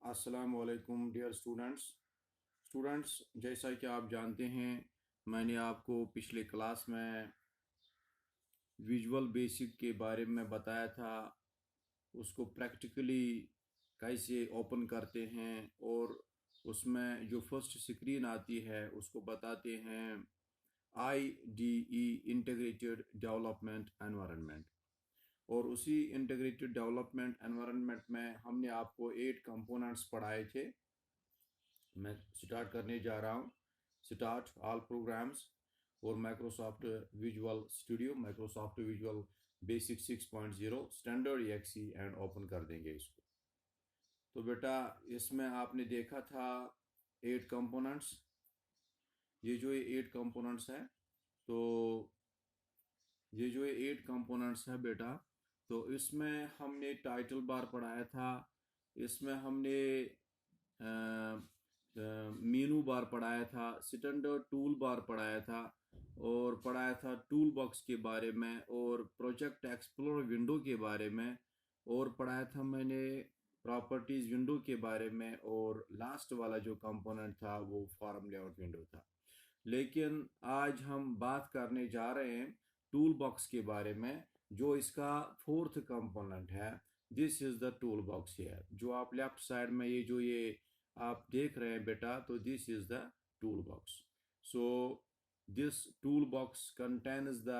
अस्सलाम वालेकुम dear students, जैसा कि आप जानते हैं, मैंने आपको पिछले क्लास में विजुअल बेसिक के बारे में बताया था। उसको प्रैक्टिकली कैसे ओपन करते हैं और उसमें जो फर्स्ट स्क्रीन आती है उसको बताते हैं IDE इंटीग्रेटेड डेवलपमेंट एनवायरनमेंट। और उसी इंटीग्रेटेड डेवलपमेंट एनवायरनमेंट में हमने आपको 8 कंपोनेंट्स पढ़ाए थे। मैं स्टार्ट करने जा रहा हूँ। स्टार्ट ऑल प्रोग्राम्स और Microsoft Visual Basic 6.0 standard EXE and open कर देंगे इसको। तो बेटा, इसमें आपने देखा था 8 कंपोनेंट्स। ये जो ये 8 कंपोनेंट्स है, तो ये जो ये 8 कंपोनेंट्स है बेटा, तो इसमें हमने टाइटल बार पढ़ाया था। इसमें हमने मेनू बार पढ़ाया था, स्टैंडर्ड टूल बार पढ़ाया था, और पढ़ाया था टूल बॉक्स के बारे में और प्रोजेक्ट एक्सप्लोर विंडो के बारे में, और पढ़ाया था मैंने प्रॉपर्टीज विंडो के बारे में, और लास्ट वाला जो कंपोनेंट था वो फॉर्म लेआउट विंडो था। लेकिन आज हम बात करने जा रहे हैं टूल बॉक्स के बारे में, जो इसका फोर्थ कंपोनेंट है। This is the tool box here, जो आप लेफ्ट साइड में ये जो ये आप देख रहे हैं बेटा, तो this is the tool box. So this toolbox contains the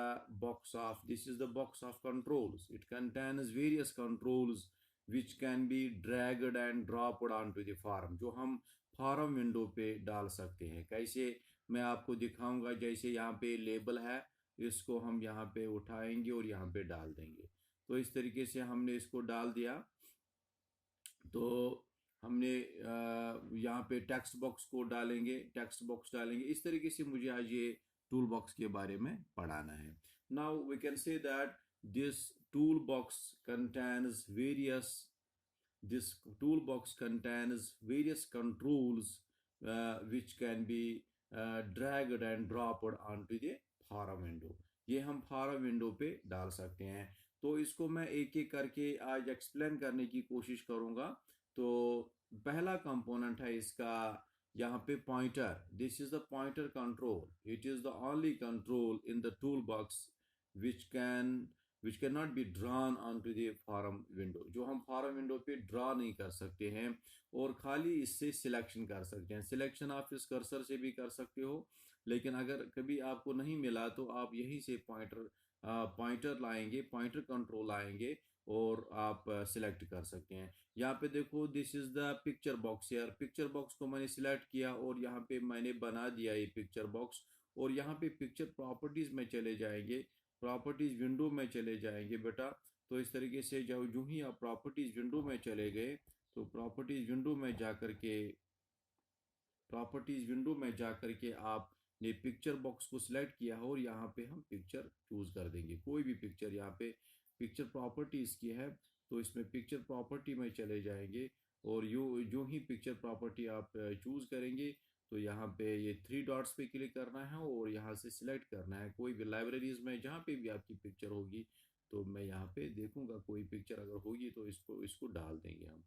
this is the box of controls. It contains various controls which can be dragged and dropped onto the form, जो हम फॉर्म विंडो पे डाल सकते हैं। कैसे, मैं आपको दिखाऊंगा। जैसे यहाँ पे लेबल है, इसको हम यहाँ पे उठाएंगे और यहाँ पे डाल देंगे। तो इस तरीके से हमने इसको डाल दिया। तो हमने यहाँ पे टेक्स्ट बॉक्स को डालेंगे, टेक्स्ट बॉक्स डालेंगे। इस तरीके से मुझे आज ये टूल बॉक्स के बारे में पढ़ाना है। Now we can say that this tool box contains various this toolbox contains various controls which can be dragged and dropped onto the forum window. ये हम फॉरम विंडो पे डाल सकते हैं। तो इसको मैं एक एक करके आज एक्सप्लेन करने की कोशिश करूंगा। तो पहला कंपोनेंट है इसका यहाँ पे pointer. This is the pointer control. It is the only control in the tool box which cannot be drawn onto the form window, जो हम फॉर्म विंडो पे ड्रॉ नहीं कर सकते हैं, और खाली इससे सिलेक्शन कर सकते हैं। सिलेक्शन आप इस कर्सर से भी कर सकते हो, लेकिन अगर कभी आपको नहीं मिला तो आप यहीं से पॉइंटर लाएंगे, पॉइंटर कंट्रोल आएंगे और आप सिलेक्ट कर सकते हैं। यहाँ पे देखो, this is the picture box. यार, पिक्चर बॉक्स को मैंने सिलेक्ट किया और यहाँ पे मैंने बना दिया ये पिक्चर बॉक्स। और यहाँ पे पिक्चर प्रॉपर्टीज में चले जाएंगे, प्रॉपर्टीज विंडो में चले जाएंगे बेटा। तो इस तरीके से जब जो ही आप प्रॉपर्टीज विंडो में चले गए, तो प्रॉपर्टीज विंडो में जाकर के आपने पिक्चर बॉक्स को सिलेक्ट किया और यहाँ पे हम पिक्चर चूज कर देंगे, कोई भी पिक्चर। यहाँ पे पिक्चर प्रॉपर्टीज की है, तो इसमें पिक्चर प्रॉपर्टी में चले जाएंगे, और जो ही पिक्चर प्रॉपर्टी आप चूज करेंगे, तो यहाँ पे ये 3 डॉट्स पे क्लिक करना है और यहाँ से सिलेक्ट करना है। कोई भी लाइब्रेरीज में जहाँ पे भी आपकी पिक्चर होगी, तो मैं यहाँ पे देखूंगा कोई पिक्चर अगर होगी तो इसको डाल देंगे हम।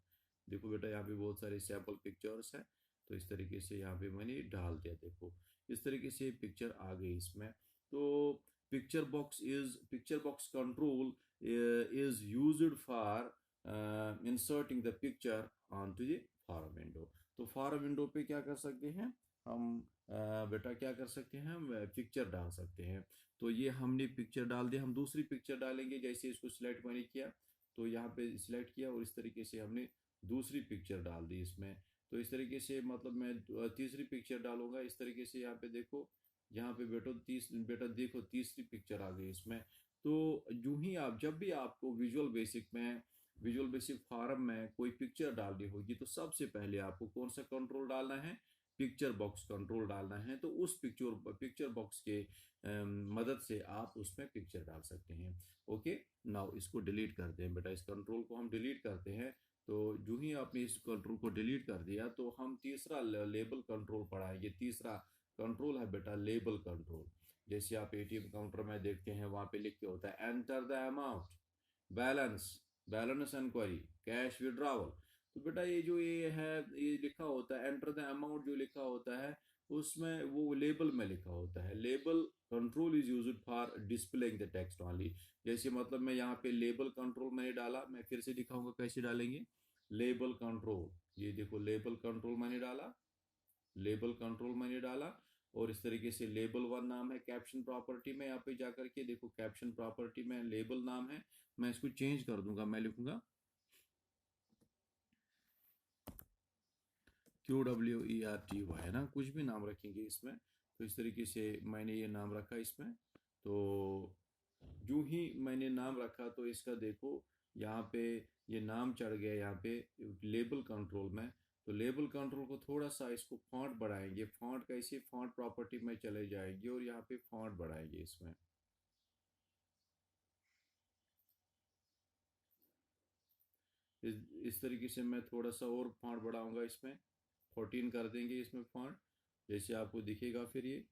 देखो बेटा, यहाँ पे बहुत सारे सैम्पल पिक्चर्स हैं, तो इस तरीके से यहाँ पे मैंने डाल दिया। देखो, इस तरीके से पिक्चर आ गई इसमें। तो picture box control is used for inserting the picture onto the form window. तो फॉर्म विंडो पे क्या कर सकते हैं हम, बेटा क्या कर सकते हैं हम, पिक्चर डाल सकते हैं। तो ये हमने पिक्चर डाल दिया, हम दूसरी पिक्चर डालेंगे। जैसे इसको सिलेक्ट मैंने किया, तो यहाँ पे सिलेक्ट किया और इस तरीके से हमने दूसरी पिक्चर डाल दी इसमें। तो इस तरीके से मतलब मैं तीसरी पिक्चर डालूंगा। इस तरीके से यहाँ पे देखो, यहाँ पे बेटा देखो, तीसरी पिक्चर आ गई इसमें। तो यूं ही आप जब भी आपको विजुअल बेसिक फॉर्म में कोई पिक्चर डालनी होगी, तो सबसे पहले आपको कौन सा कंट्रोल डालना है, पिक्चर बॉक्स कंट्रोल डालना है। तो उस पिक्चर बॉक्स के मदद से आप उसमें पिक्चर डाल सकते हैं। ओके, नाउ इसको डिलीट करते हैं बेटा, इस कंट्रोल को हम डिलीट करते हैं। तो जो ही आपने इस कंट्रोल को डिलीट कर दिया, तो हम तीसरा लेबल कंट्रोल पढ़ाएंगे। तीसरा कंट्रोल है बेटा लेबल कंट्रोल। जैसे आप एटीएम काउंटर में देखते हैं, वहां पे लिख के होता है enter the amount, balance inquiry, cash withdrawal. तो बेटा ये जो ये है, ये लिखा होता है एंटर द अमाउंट, जो लिखा होता है उसमें वो लेबल में लिखा होता है। Label control is used for displaying the text only. जैसे मतलब मैं यहाँ पे लेबल कंट्रोल मैंने डाला, मैं फिर से दिखाऊंगा कैसे डालेंगे। लेबल कंट्रोल, ये देखो लेबल कंट्रोल मैंने डाला, लेबल कंट्रोल मैंने डाला, और इस तरीके से लेबल वन नाम है कैप्शन प्रॉपर्टी में। यहाँ पे जाकर के देखो कैप्शन प्रॉपर्टी में लेबल नाम है, मैं इसको चेंज कर दूंगा, मैं लिखूंगा QWERTY है ना, कुछ भी नाम रखेंगे इसमें। तो इस तरीके से मैंने ये नाम रखा इसमें। तो जो ही मैंने नाम रखा तो इसका देखो यहाँ पे ये नाम चढ़ गया यहाँ पे लेबल कंट्रोल में। तो लेबल कंट्रोल को थोड़ा सा इसको फॉन्ट बढ़ाएंगे, फॉन्ट कैसे, फॉन्ट प्रॉपर्टी में चले जाएंगे और यहाँ पे फॉन्ट बढ़ाएंगे इसमें। इस तरीके से मैं थोड़ा सा और फॉन्ट बढ़ाऊंगा इसमें, 14 कर देंगे इसमें फॉन्ट, जैसे आपको दिखेगा फिर ये।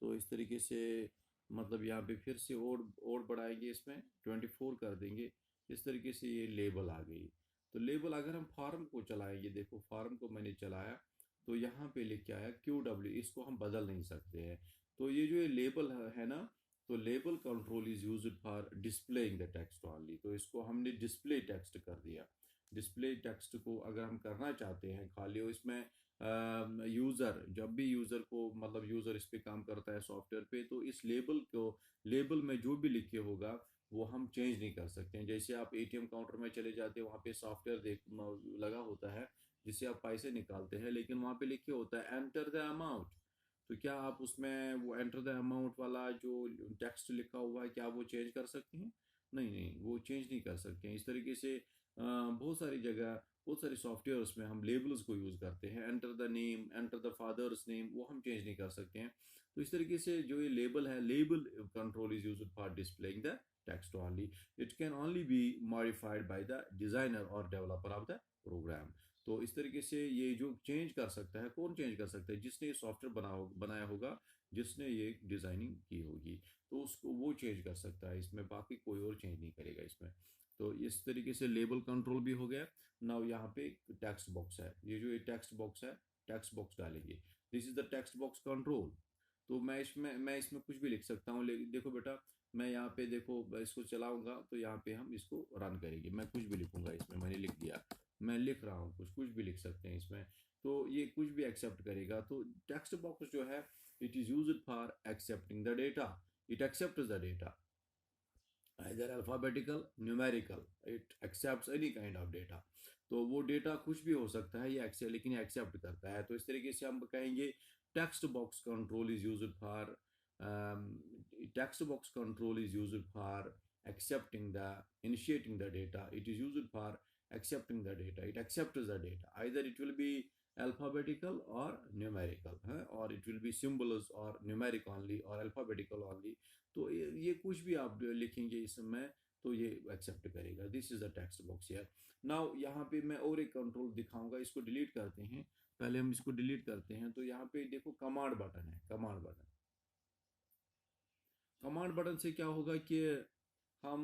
तो इस तरीके से मतलब यहाँ पे फिर से और बढ़ाएंगे इसमें, 24 कर देंगे। इस तरीके से ये लेबल आ गई। तो लेबल अगर हम फार्म को चलाएंगे, देखो फार्म को मैंने चलाया तो यहाँ पे लिख के आया QW, इसको हम बदल नहीं सकते हैं। तो ये जो ये लेबल है ना, तो label control is used for displaying the text only. तो इसको हमने डिस्प्ले टेक्स्ट कर दिया। डिस्प्ले टेक्स्ट को अगर हम करना चाहते हैं खाली, और इसमें यूज़र, जब भी यूज़र को मतलब यूज़र इस पे काम करता है सॉफ्टवेयर पे, तो इस लेबल को, लेबल में जो भी लिखे होगा वो हम चेंज नहीं कर सकते हैं। जैसे आप ATM काउंटर में चले जाते हैं, वहाँ पे सॉफ्टवेयर देख लगा होता है जिससे आप पैसे निकालते हैं, लेकिन वहाँ पे लिखे होता है एंटर द अमाउंट। तो क्या आप उसमें वो एंटर द अमाउंट वाला जो टेक्स्ट लिखा हुआ है, क्या वो चेंज कर सकते हैं? नहीं नहीं, वो चेंज नहीं कर सकते हैं। इस तरीके से बहुत सारी जगह, बहुत सारे सॉफ्टवेयर्स में हम लेबल्स को यूज़ करते हैं, enter the name, enter the father's name, वो हम चेंज नहीं कर सकते हैं। तो इस तरीके से जो ये लेबल है, label control is used for displaying the text only. It can only be modified by the designer और डेवलपर ऑफ द प्रोग्राम। तो इस तरीके से ये जो चेंज कर सकता है, कौन चेंज कर सकता है? जिसने ये सॉफ्टवेयर बनाया होगा, जिसने ये डिजाइनिंग की होगी, तो उसको वो चेंज कर सकता है इसमें, बाकी कोई और चेंज नहीं करेगा इसमें। तो इस तरीके से लेबल कंट्रोल भी हो गया। नाउ यहाँ पे टेक्स्ट बॉक्स है, ये जो ये टेक्स्ट बॉक्स है, टेक्स्ट बॉक्स डालेंगे। This is the text box control. तो मैं इसमें कुछ भी लिख सकता हूँ। देखो बेटा, मैं यहाँ पे देखो इसको चलाऊंगा तो यहाँ पे हम इसको रन करेंगे, मैं कुछ भी लिखूंगा इसमें, मैंने लिख दिया, मैं लिख रहा हूँ कुछ भी लिख सकते हैं इसमें। तो ये कुछ भी एक्सेप्ट करेगा। तो टेक्स्ट बॉक्स जो है, it is used for accepting the data. It accept the data either alphabetical, numerical, it accepts any kind of data। तो वो डेटा कुछ भी हो सकता है, ये एक्सेप्ट, लेकिन ये एक्सेप्ट करता है। तो इस तरीके से हम कहेंगे text box control is used for, text box control is used for accepting the, initiating the data. It is used for accepting the data. It accepts the data, either it will be alphabetical or numerical, or it will be symbols or numeric only or alphabetical only। तो ये कुछ भी आप लिखेंगे इसमें तो ये accept करेगा। This is the text box यार। नाउ यहाँ पे मैं और एक कंट्रोल दिखाऊंगा, इसको डिलीट करते हैं। पहले हम इसको डिलीट करते हैं। तो यहाँ पे देखो कमांड बटन है, कमांड बटन। कमांड बटन से क्या होगा कि हम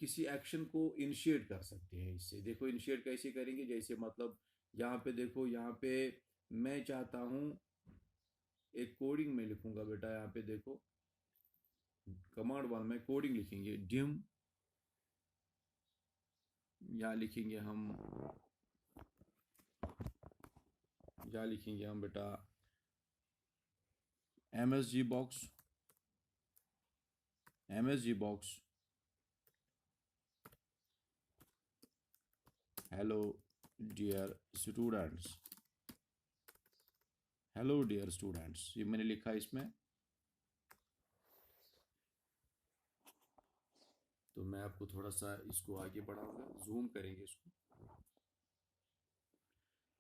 किसी एक्शन को इनिशिएट कर सकते हैं इससे। देखो इनिशिएट कैसे करेंगे, जैसे मतलब यहाँ पे देखो, यहाँ पे मैं चाहता हूँ एक कोडिंग में लिखूंगा बेटा। यहाँ पे देखो कमांड वन में कोडिंग लिखेंगे, डिम, या लिखेंगे हम, या लिखेंगे हम बेटा MSG box, MSG box hello dear students, hello dear students, ये मैंने लिखा इसमें। तो मैं आपको थोड़ा सा इसको आगे बढ़ाऊंगा, जूम करेंगे इसको।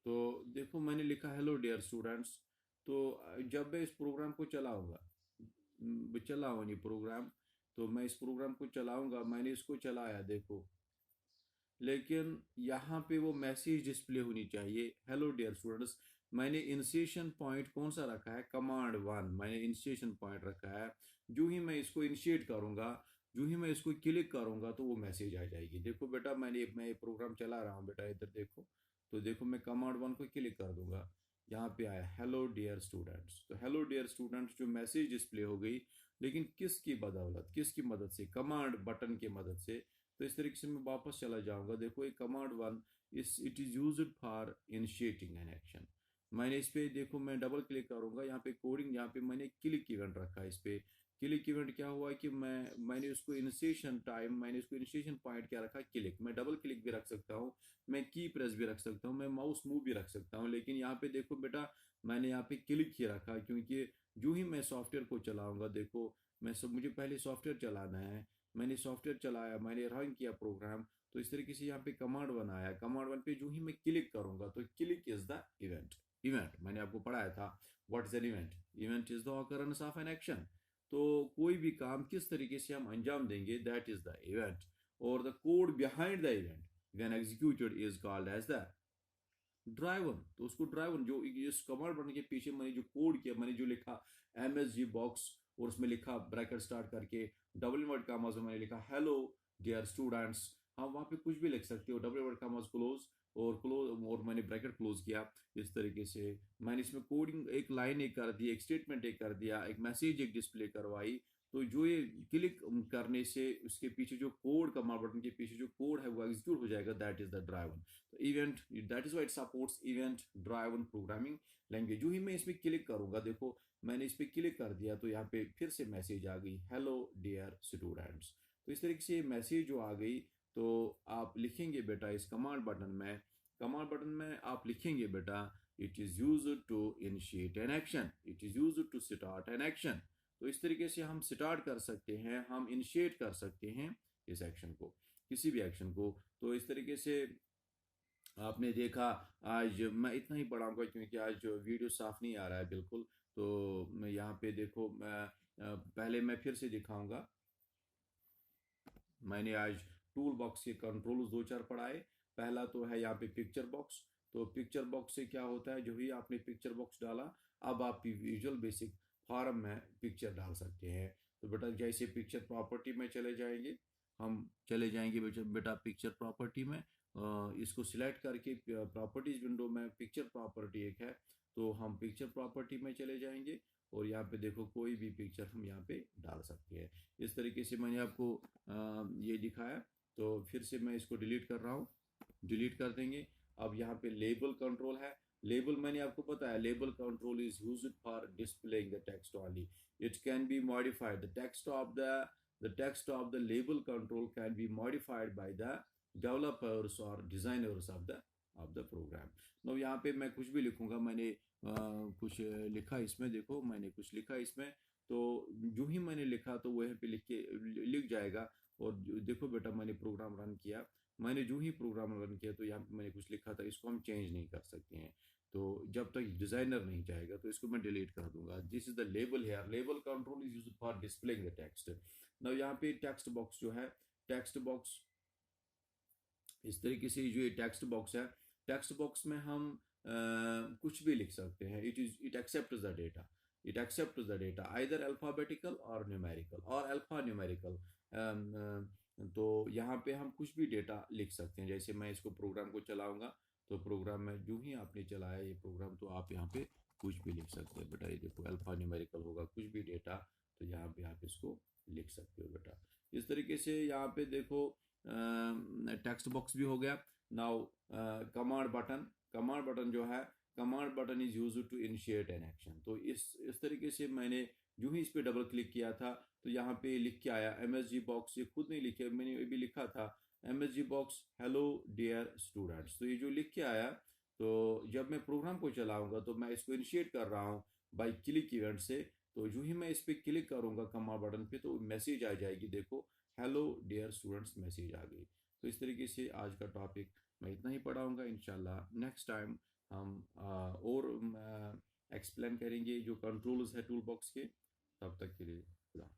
तो देखो मैंने लिखा हेलो डियर स्टूडेंट्स। तो जब मैं इस प्रोग्राम को चलाऊंगा, चलाऊँ नहीं प्रोग्राम, तो मैं इस प्रोग्राम को चलाऊंगा, मैंने इसको चलाया देखो, लेकिन यहाँ पे वो मैसेज डिस्प्ले होनी चाहिए, हेलो डियर स्टूडेंट्स। मैंने इनिशिएशन पॉइंट कौन सा रखा है? कमांड वन, मैंने इनिशिएशन पॉइंट रखा है। जो ही मैं इसको इनिशिएट करूंगा, जो ही मैं इसको क्लिक करूँगा तो वो मैसेज आ जाएगी। देखो बेटा मैं ये प्रोग्राम चला रहा हूँ बेटा, इधर देखो। तो देखो मैं कमांड वन को क्लिक कर दूंगा, यहाँ पे आया हेलो डियर स्टूडेंट्स। तो हेलो डियर स्टूडेंट्स जो मैसेज डिस्प्ले हो गई, लेकिन किसकी बदौलत, किसकी मदद से? कमांड बटन की मदद से। तो इस तरीके से मैं वापस चला जाऊंगा। देखो ये command one it is used for initiating an action. मैंने इस पे देखो मैं डबल क्लिक करूंगा, यहाँ पे कोडिंग, यहाँ पे मैंने क्लिक इवेंट रखा है। इस पे क्लिक इवेंट क्या हुआ कि मैंने उसको इनिशिएशन टाइम, मैंने उसको इनिशिएशन पॉइंट क्या रखा, क्लिक। मैं डबल क्लिक भी रख सकता हूँ, मैं की प्रेस भी रख सकता हूँ, मैं माउस मूव भी रख सकता हूँ, लेकिन यहाँ पे देखो बेटा मैंने यहाँ पे क्लिक ही रखा, क्योंकि जो ही मैं सॉफ्टवेयर को चलाऊंगा, देखो मुझे पहले सॉफ्टवेयर चलाना है। मैंने सॉफ्टवेयर चलाया, मैंने रन किया प्रोग्राम। तो इस तरीके से यहाँ पे कमांड वन आया, कमांड वन पे जो ही मैं क्लिक करूंगा तो click is the event. Event मैंने आपको पढ़ाया था, what is an event? Event is the occurrence of N action. तो कोई भी काम किस तरीके से हम अंजाम देंगे, दैट इज द इवेंट। और the code behind the event when executed is called as the driven. तो उसको ड्राइवन, जो इस कमांड बटन के पीछे मैंने जो कोड किया, मैंने जो लिखा MSG बॉक्स, और उसमें लिखा ब्रैकेट स्टार्ट करके डबल इनवर्ट कामास में मैंने लिखा हेलो डियर स्टूडेंट्स। हाँ वहाँ पे कुछ भी लिख सकते हो, डबल इनवर्ट कामास क्लोज, और मैंने ब्रैकेट क्लोज किया। इस तरीके से मैंने इसमें कोडिंग एक लाइन एक कर दी, एक स्टेटमेंट एक कर दिया, एक मैसेज एक डिस्प्ले करवाई। तो जो ये क्लिक करने से उसके पीछे जो कोड, कमांड बटन के पीछे जो कोड है वो एग्जीक्यूट हो जाएगा, दैट इज द ड्राइवन। तो event, that is why it supports event driven programming language. जो ही मैं इसमें क्लिक करूंगा, देखो मैंने इस पर क्लिक कर दिया तो यहाँ पे फिर से मैसेज आ गई, हेलो डियर स्टूडेंट्स। तो इस तरीके से मैसेज जो आ गई, तो आप लिखेंगे बेटा इस कमांड बटन में, कमांड बटन में आप लिखेंगे बेटा it is used to initiate an action, it is used to start an action. तो इस तरीके से हम स्टार्ट कर सकते हैं, हम इनिशिएट कर सकते हैं इस एक्शन को, किसी भी एक्शन को। तो इस तरीके से आपने देखा। आज मैं इतना ही पढ़ाऊंगा क्योंकि आज वीडियो साफ नहीं आ रहा है बिल्कुल। तो मैं यहाँ पे देखो पहले मैं फिर से दिखाऊंगा। मैंने आज टूल बॉक्स के कंट्रोल्स दो चार पढ़ाए। पहला तो है यहाँ पे पिक्चर बॉक्स। तो पिक्चर बॉक्स से क्या होता है, जो ही आपने पिक्चर बॉक्स डाला, अब आप विजुअल बेसिक फॉर्म में पिक्चर डाल सकते हैं। तो बेटा जैसे पिक्चर प्रॉपर्टी में चले जाएंगे, हम चले जाएंगे बेटा पिक्चर प्रॉपर्टी में। इसको सिलेक्ट करके प्रॉपर्टीज विंडो में पिक्चर प्रॉपर्टी एक है, तो हम पिक्चर प्रॉपर्टी में चले जाएंगे और यहाँ पे देखो कोई भी पिक्चर हम यहाँ पे डाल सकते हैं। इस तरीके से मैंने आपको ये दिखाया। तो फिर से मैं इसको डिलीट कर रहा हूँ, डिलीट कर देंगे। अब यहाँ पे लेबल कंट्रोल है। लेबल मैंने आपको बताया, label control is used for displaying the text only. It can be modified, the text of the label control can be modified by the developers और डिजाइनर्स ऑफ द प्रोग्राम। तो यहाँ पे मैं कुछ भी लिखूंगा, मैंने कुछ लिखा इसमें, देखो मैंने कुछ लिखा इसमें। तो जो ही मैंने लिखा तो वह पे लिख जाएगा। और देखो बेटा मैंने प्रोग्राम रन किया, मैंने जो ही प्रोग्राम रन किया तो यहाँ पे मैंने कुछ लिखा था, इसको हम चेंज नहीं कर सकते हैं। तो जब तक डिजाइनर नहीं जाएगा तो इसको मैं डिलीट कर दूंगा। This is the label here, label control is used for displaying the text. Now यहाँ पे टेक्स्ट बॉक्स जो है, टेक्स्ट बॉक्स इस तरीके से, जो ये टेक्स्ट बॉक्स है, टेक्स्ट बॉक्स में हम कुछ भी लिख सकते हैं। It accepts the data, it accepts the data either alphabetical और न्यूमेरिकल और अल्फा न्यूमेरिकल। तो यहाँ पे हम कुछ भी डेटा लिख सकते हैं। जैसे मैं इसको प्रोग्राम को चलाऊंगा, तो प्रोग्राम में जो ही आपने चलाया ये प्रोग्राम, तो आप यहाँ पे कुछ भी लिख सकते हैं बेटा। ये देखो अल्फा न्यूमेरिकल होगा, कुछ भी डेटा, तो यहाँ पे आप इसको लिख सकते हो बेटा। इस तरीके से यहाँ पे देखो टेक्स्ट बॉक्स भी हो गया। Now command button, command button जो है, command button is used to initiate an action. तो इस तरीके से मैंने जो ही इस पे डबल क्लिक किया था तो यहाँ पे लिख के आया MSG बॉक्स। ये खुद नहीं लिखे, मैंने ये भी लिखा था MSG box hello dear students. तो ये जो लिख के आया, तो जब मैं प्रोग्राम को चलाऊंगा तो मैं इसको इनिशिएट कर रहा हूँ बाई क्लिक इवेंट से। तो जो ही मैं इस पर क्लिक करूंगा कमांड बटन पे तो मैसेज आ जाएगी, देखो हेलो डियर स्टूडेंट्स मैसेज आ गई। तो इस तरीके से आज का टॉपिक मैं इतना ही पढ़ाऊंगा। इंशाल्लाह नेक्स्ट टाइम हम और एक्सप्लेन करेंगे जो कंट्रोल्स है टूल बॉक्स के। तब तक के लिए खुदा।